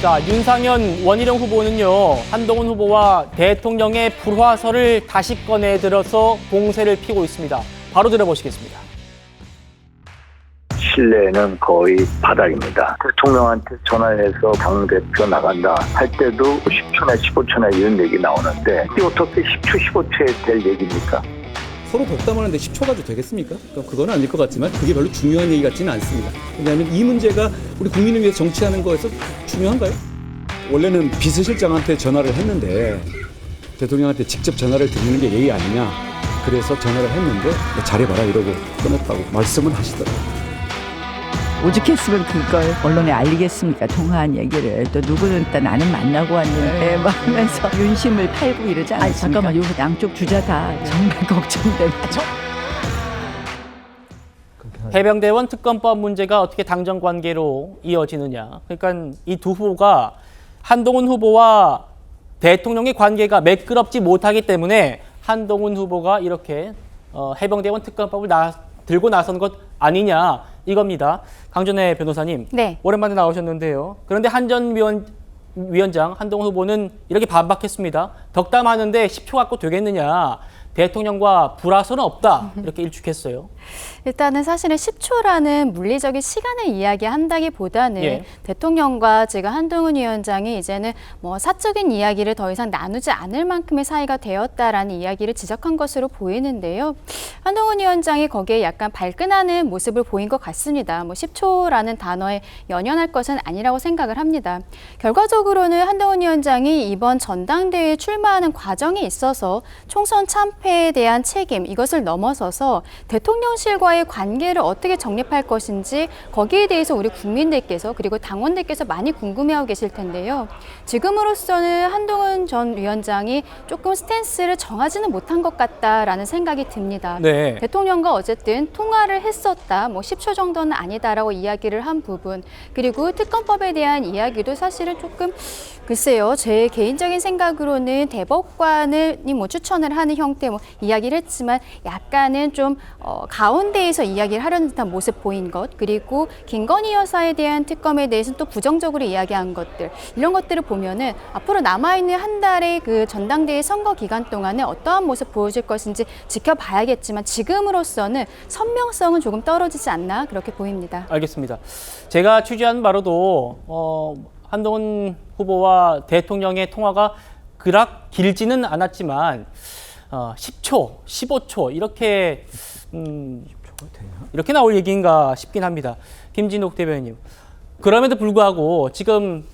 자, 윤상현 원희룡 후보는요, 한동훈 후보와 대통령의 불화설을 다시 꺼내들어서 공세를 피고 있습니다. 바로 들어보시겠습니다. 신뢰는 거의 바닥입니다. 대통령한테 전화해서 당대표 나간다 할 때도 10초나 15초나 이런 얘기 나오는데 이게 어떻게 10초, 15초에 될 얘기입니까? 서로 덕담하는데 10초 가지고 되겠습니까? 그건 아닐 것 같지만 그게 별로 중요한 얘기 같지는 않습니다. 왜냐하면 이 문제가 우리 국민을 위해 정치하는 거에서 중요한가요? 원래는 비서실장한테 전화를 했는데 대통령한테 직접 전화를 드리는 게 예의 아니냐. 그래서 전화를 했는데 잘해봐라 이러고 끊었다고 말씀은 하시더라고요. 오죽했으면 그걸 언론에 알리겠습니까? 통화한 얘기를. 또 누구는 또 나는 만나고 왔는데 막 하면서 윤심을 팔고 이러지 않습니까? 아니, 잠깐만, 여기서 양쪽 주자 다 정말 걱정됩니다. 해병대원 특검법 문제가 어떻게 당정 관계로 이어지느냐. 그러니까 이 두 후보가 한동훈 후보와 대통령의 관계가 매끄럽지 못하기 때문에 한동훈 후보가 이렇게 해병대원 특검법을 들고 나선 것 아니냐 이겁니다. 강전혜 변호사님, 네. 오랜만에 나오셨는데요. 그런데 위원장 한동훈 후보는 이렇게 반박했습니다. 덕담하는데 10초 갖고 되겠느냐. 대통령과 불화설은 없다. 이렇게 일축했어요. 일단은 사실은 10초라는 물리적인 시간을 이야기한다기보다는 예. 대통령과 지금 한동훈 위원장이 이제는 뭐 사적인 이야기를 더 이상 나누지 않을 만큼의 사이가 되었다라는 이야기를 지적한 것으로 보이는데요. 한동훈 위원장이 거기에 약간 발끈하는 모습을 보인 것 같습니다. 뭐 10초라는 단어에 연연할 것은 아니라고 생각을 합니다. 결과적으로는 한동훈 위원장이 이번 전당대회에 출마하는 과정에 있어서 총선 참패에 대한 책임, 이것을 넘어서서 대통령실과의 관계를 어떻게 정립할 것인지 거기에 대해서 우리 국민들께서 그리고 당원들께서 많이 궁금해하고 계실 텐데요. 지금으로서는 한동훈 전 위원장이 조금 스탠스를 정하지는 못한 것 같다라는 생각이 듭니다. 네. 대통령과 어쨌든 통화를 했었다, 뭐 10초 정도는 아니다라고 이야기를 한 부분, 그리고 특검법에 대한 이야기도 사실은 조금 글쎄요, 제 개인적인 생각으로는 대법관이 뭐 추천을 하는 형태 뭐 이야기를 했지만 약간은 좀 가운데에서 이야기를 하려는 듯한 모습 보인 것, 그리고 김건희 여사에 대한 특검에 대해서는 또 부정적으로 이야기한 것들, 이런 것들을 보면은 앞으로 남아있는 한 달의 그 전당대회 선거 기간 동안에 어떠한 모습 보여줄 것인지 지켜봐야겠지만 지금으로서는 선명성은 조금 떨어지지 않나 그렇게 보입니다. 알겠습니다. 제가 취재한 바로도 한동훈 후보와 대통령의 통화가 그락 길지는 않았지만 10초, 15초 이렇게 이렇게 나올 얘기인가 싶긴 합니다. 김진욱 대변인님. 그럼에도 불구하고 지금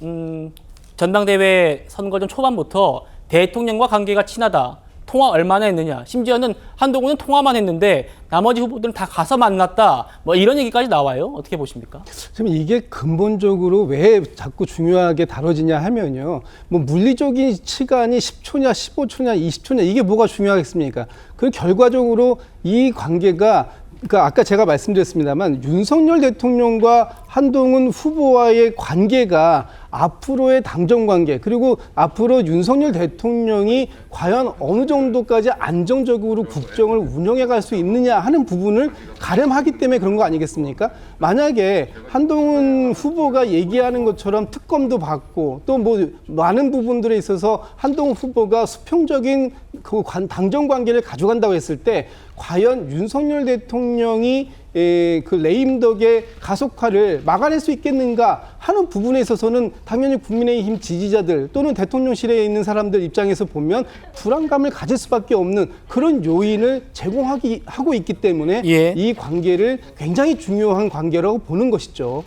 전당대회 선거전 초반부터 대통령과 관계가 친하다. 통화 얼마나 했느냐. 심지어는 한동훈은 통화만 했는데 나머지 후보들은 다 가서 만났다. 뭐 이런 얘기까지 나와요. 어떻게 보십니까? 지금 이게 근본적으로 왜 자꾸 중요하게 다뤄지냐 하면요. 뭐 물리적인 시간이 10초냐, 15초냐, 20초냐 이게 뭐가 중요하겠습니까? 그 결과적으로 이 관계가 그러니까 아까 제가 말씀드렸습니다만 윤석열 대통령과 한동훈 후보와의 관계가 앞으로의 당정 관계 그리고 앞으로 윤석열 대통령이 과연 어느 정도까지 안정적으로 국정을 운영해 갈 수 있느냐 하는 부분을 가름하기 때문에 그런 거 아니겠습니까? 만약에 한동훈 후보가 얘기하는 것처럼 특검도 받고 또 뭐 많은 부분들에 있어서 한동훈 후보가 수평적인 그 당정 관계를 가져간다고 했을 때 과연 윤석열 대통령이 그 레임덕의 가속화를 막아낼 수 있겠는가 하는 부분에 있어서는 당연히 국민의힘 지지자들 또는 대통령실에 있는 사람들 입장에서 보면 불안감을 가질 수밖에 없는 그런 요인을 제공하고 있기 때문에 예. 이 관계를 굉장히 중요한 관계라고 보는 것이죠.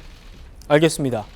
알겠습니다.